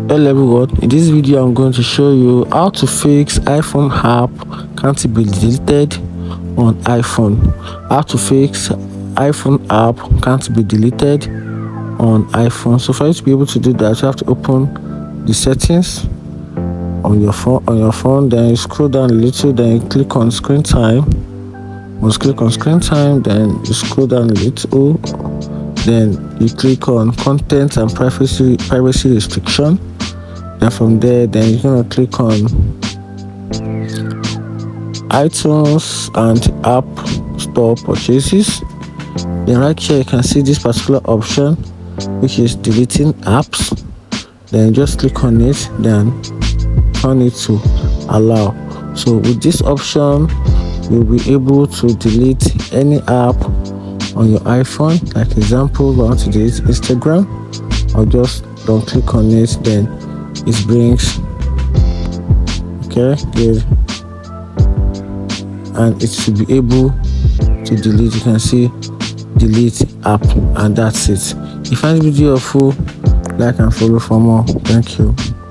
Hello everyone, in this video I'm going to show you how to fix iPhone app can't be deleted on iPhone. How to fix iPhone app can't be deleted on iPhone. So for you to be able to do that, you have to open the settings on your phone, then you scroll down a little, then you click on screen time. Once click on screen time, then you scroll down a little, then you click on content and privacy restriction. Then from there, then you're gonna click on iTunes and App Store purchases. Then right here you can see this particular option, which is deleting apps. Then just click on it, then turn it to allow. So with this option, you'll be able to delete any app on your iPhone. Like example, I want to delete Instagram. I'll just don't click on it, then it brings okay good, and it should be able to delete. You can see delete app, and that's it. If you find the video helpful, like and follow for more. Thank you.